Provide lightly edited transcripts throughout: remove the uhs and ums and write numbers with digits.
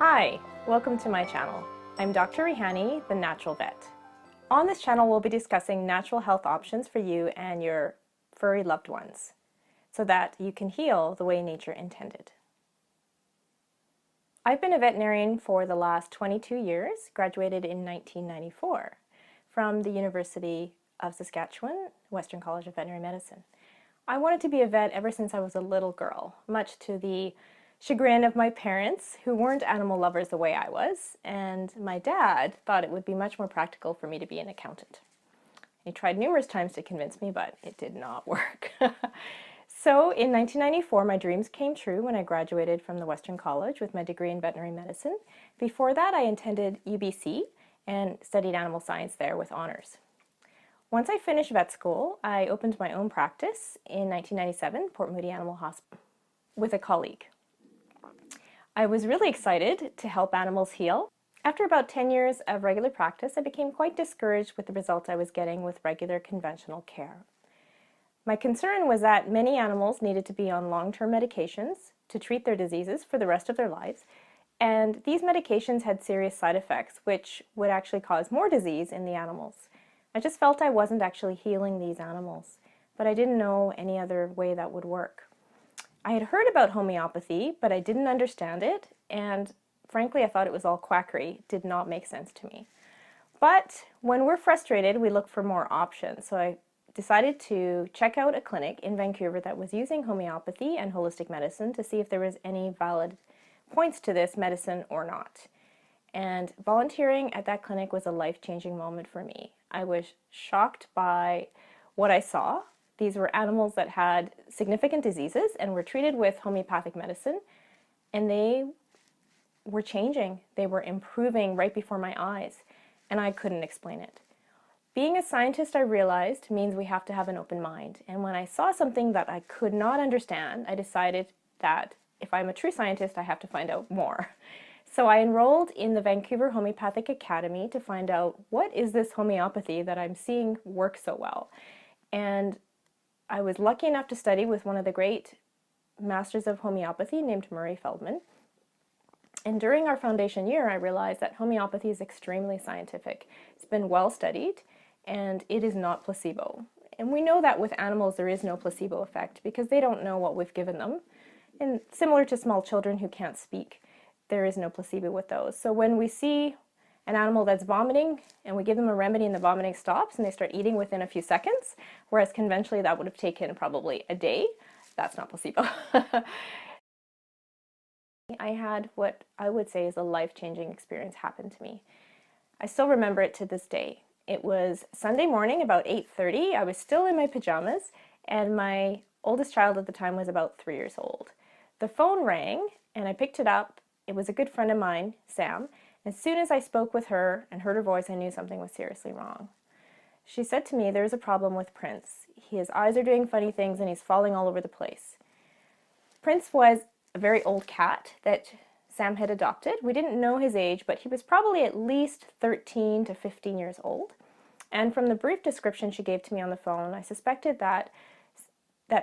Hi, welcome to my channel. I'm Dr. Rehanni, the Natural Vet. On this channel, we'll be discussing natural health options for you and your furry loved ones so that you can heal the way nature intended. I've been a veterinarian for the last 22 years, graduated in 1994 from the University of Saskatchewan, Western College of Veterinary Medicine. I wanted to be a vet ever since I was a little girl, much to the chagrin of my parents, who weren't animal lovers the way I was, and my dad thought it would be much more practical for me to be an accountant. He tried numerous times to convince me, but it did not work. So in 1994, my dreams came true when I graduated from the Western College with my degree in veterinary medicine. Before that, I attended UBC and studied animal science there with honors. Once I finished vet school, I opened my own practice in 1997, Port Moody Animal Hospital, with a colleague. I was really excited to help animals heal. After about 10 years of regular practice, I became quite discouraged with the results I was getting with regular conventional care. My concern was that many animals needed to be on long-term medications to treat their diseases for the rest of their lives, and these medications had serious side effects which would actually cause more disease in the animals. I just felt I wasn't actually healing these animals, but I didn't know any other way that would work. I had heard about homeopathy, but I didn't understand it, and frankly, I thought it was all quackery. It did not make sense to me. But when we're frustrated, we look for more options. So I decided to check out a clinic in Vancouver that was using homeopathy and holistic medicine to see if there was any valid points to this medicine or not. And volunteering at that clinic was a life-changing moment for me. I was shocked by what I saw. These were animals that had significant diseases and were treated with homeopathic medicine, and they were changing. They were improving right before my eyes, and I couldn't explain it. Being a scientist, I realized, means we have to have an open mind, and when I saw something that I could not understand, I decided that if I'm a true scientist, I have to find out more. So I enrolled in the Vancouver Homeopathic Academy to find out what is this homeopathy that I'm seeing work so well. And I was lucky enough to study with one of the great masters of homeopathy named Murray Feldman. And during our foundation year, I realized that homeopathy is extremely scientific. It's been well studied, and it is not placebo. And we know that with animals, there is no placebo effect because they don't know what we've given them. And similar to small children who can't speak, there is no placebo with those. So when we see an animal that's vomiting and we give them a remedy and the vomiting stops and they start eating within a few seconds, whereas conventionally that would have taken probably a day, that's not placebo. I had what I would say is a life-changing experience happen to me. I still remember it to this day. It was Sunday morning, about 8:30. I was still in my pajamas, and my oldest child at the time was about 3 years old. The phone rang, and I picked it up. It was a good friend of mine, Sam. As soon as I spoke with her and heard her voice, I knew something was seriously wrong. She said to me, "There's a problem with Prince. His eyes are doing funny things and he's falling all over the place." Prince was a very old cat that Sam had adopted. We didn't know his age, but he was probably at least 13 to 15 years old. And from the brief description she gave to me on the phone, I suspected that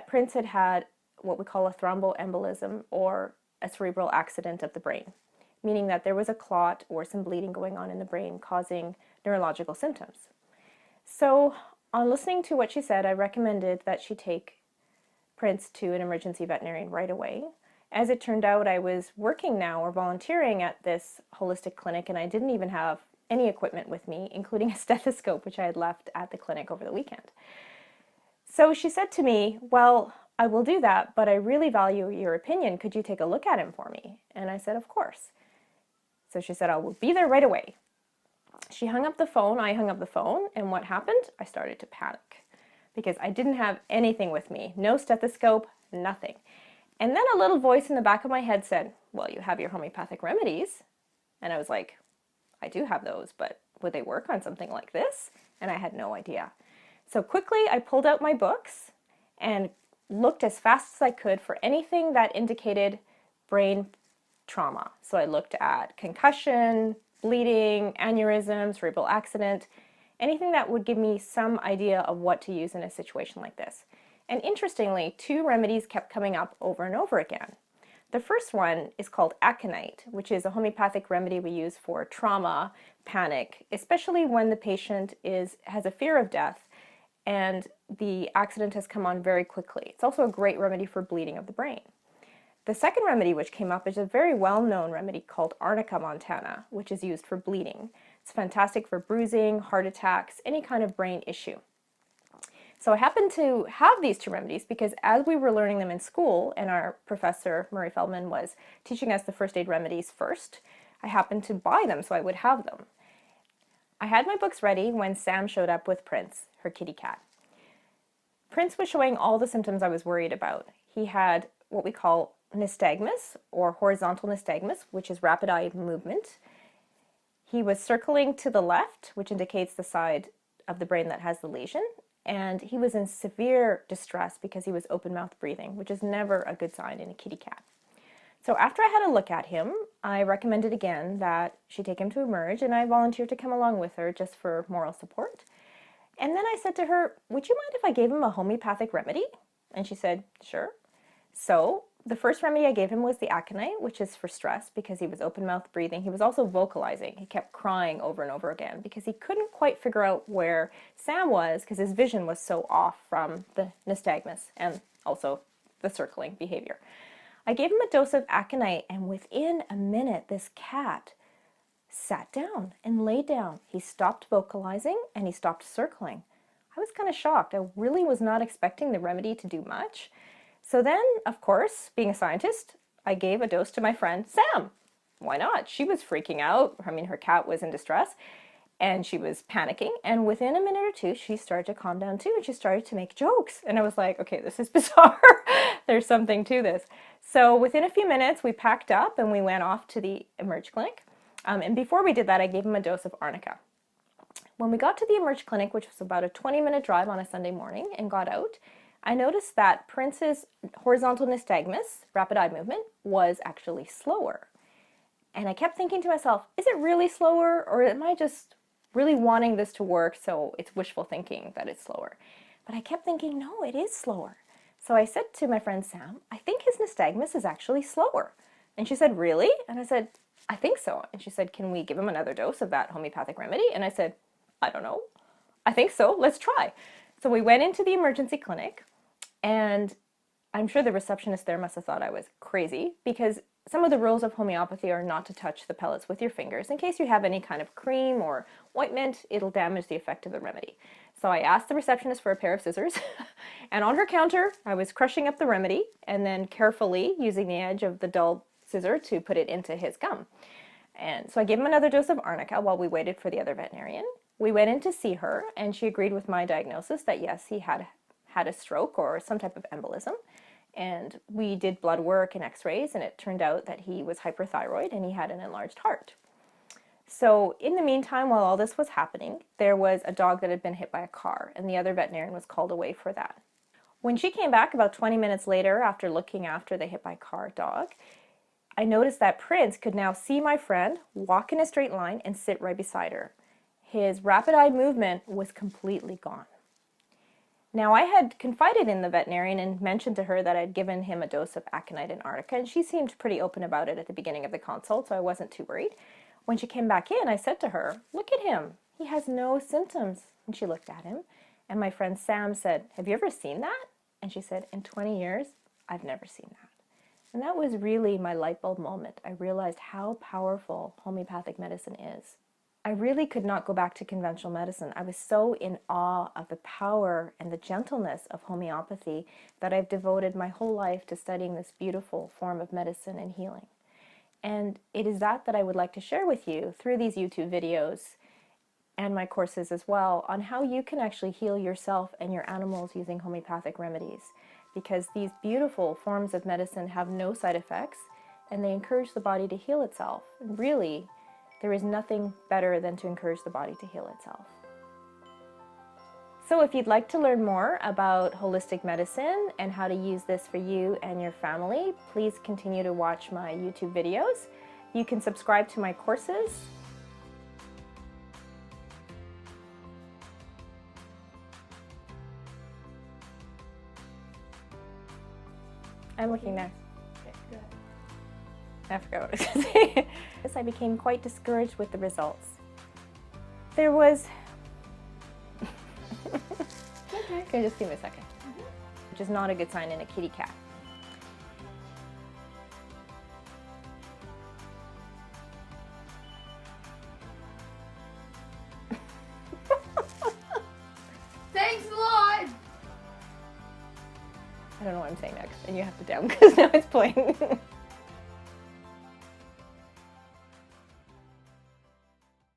Prince had had what we call a thromboembolism, or a cerebral accident of the brain, meaning that there was a clot or some bleeding going on in the brain causing neurological symptoms. So on listening to what she said, I recommended that she take Prince to an emergency veterinarian right away. As it turned out, I was working now or volunteering at this holistic clinic, and I didn't even have any equipment with me, including a stethoscope, which I had left at the clinic over the weekend. So she said to me, "Well, I will do that, but I really value your opinion. Could you take a look at him for me?" And I said, "Of course." So she said, "I will be there right away." She hung up the phone, I hung up the phone, and what happened? I started to panic because I didn't have anything with me, no stethoscope, nothing. And then a little voice in the back of my head said, "Well, you have your homeopathic remedies." And I was like, "I do have those, but would they work on something like this?" And I had no idea. So quickly I pulled out my books and looked as fast as I could for anything that indicated brain trauma. So I looked at concussion, bleeding, aneurysm, cerebral accident, anything that would give me some idea of what to use in a situation like this. And interestingly, two remedies kept coming up over and over again. The first one is called aconite, which is a homeopathic remedy we use for trauma, panic, especially when the patient has a fear of death and the accident has come on very quickly. It's also a great remedy for bleeding of the brain. The second remedy which came up is a very well-known remedy called Arnica montana, which is used for bleeding. It's fantastic for bruising, heart attacks, any kind of brain issue. So I happened to have these two remedies because as we were learning them in school and our professor, Murray Feldman, was teaching us the first aid remedies first, I happened to buy them so I would have them. I had my books ready when Sam showed up with Prince, her kitty cat. Prince was showing all the symptoms I was worried about. He had what we call nystagmus, or horizontal nystagmus, which is rapid eye movement. He was circling to the left, which indicates the side of the brain that has the lesion, and he was in severe distress because he was open-mouth breathing, which is never a good sign in a kitty cat. So after I had a look at him, I recommended again that she take him to Emerge, and I volunteered to come along with her just for moral support. And then I said to her, would you mind if I gave him a homeopathic remedy? And she said, sure. So the first remedy I gave him was the aconite, which is for stress because he was open-mouth breathing. He was also vocalizing. He kept crying over and over again because he couldn't quite figure out where Sam was because his vision was so off from the nystagmus and also the circling behavior. I gave him a dose of aconite, and within a minute, this cat sat down and laid down. He stopped vocalizing and he stopped circling. I was kind of shocked. I really was not expecting the remedy to do much. So then, of course, being a scientist, I gave a dose to my friend Sam. Why not? She was freaking out. I mean, her cat was in distress and she was panicking. And within a minute or two, she started to calm down too. And she started to make jokes. And I was like, okay, this is bizarre. There's something to this. So within a few minutes, we packed up and we went off to the Emerge Clinic. And before we did that, I gave him a dose of arnica. When we got to the Emerge Clinic, which was about a 20-minute drive on a Sunday morning, and got out, I noticed that Prince's horizontal nystagmus, rapid eye movement, was actually slower. And I kept thinking to myself, is it really slower, or am I just really wanting this to work so it's wishful thinking that it's slower? But I kept thinking, no, it is slower. So I said to my friend Sam, I think his nystagmus is actually slower. And she said, really? And I said, I think so. And she said, can we give him another dose of that homeopathic remedy? And I said, I don't know. I think so. Let's try. So we went into the emergency clinic, and I'm sure the receptionist there must have thought I was crazy because some of the rules of homeopathy are not to touch the pellets with your fingers. In case you have any kind of cream or ointment, it'll damage the effect of the remedy. So I asked the receptionist for a pair of scissors, and on her counter, I was crushing up the remedy and then carefully using the edge of the dull scissor to put it into his gum. And so I gave him another dose of arnica while we waited for the other veterinarian. We went in to see her, and she agreed with my diagnosis that yes, he had a stroke or some type of embolism. And we did blood work and x-rays, and it turned out that he was hyperthyroid and he had an enlarged heart. So in the meantime, while all this was happening, there was a dog that had been hit by a car, and the other veterinarian was called away for that. When she came back about 20 minutes later after looking after the hit by car dog, I noticed that Prince could now see my friend, walk in a straight line, and sit right beside her. His rapid eye movement was completely gone. Now, I had confided in the veterinarian and mentioned to her that I'd given him a dose of aconite and arnica, and she seemed pretty open about it at the beginning of the consult, so I wasn't too worried. When she came back in, I said to her, look at him. He has no symptoms. And she looked at him, and my friend Sam said, have you ever seen that? And she said, in 20 years, I've never seen that. And that was really my light bulb moment. I realized how powerful homeopathic medicine is. I really could not go back to conventional medicine. I was so in awe of the power and the gentleness of homeopathy that I've devoted my whole life to studying this beautiful form of medicine and healing. And it is that I would like to share with you through these YouTube videos and my courses as well on how you can actually heal yourself and your animals using homeopathic remedies. Because these beautiful forms of medicine have no side effects and they encourage the body to heal itself. And really, there is nothing better than to encourage the body to heal itself. So if you'd like to learn more about holistic medicine and how to use this for you and your family, please continue to watch my YouTube videos. You can subscribe to my courses. I'm looking there. Okay, good. I forgot what I was going to say. I became quite discouraged with the results. There was... Okay. Can you just give me a second? Which is not a good sign in a kitty cat. Thanks a lot! I don't know what I'm saying next, and you have to down because now it's playing.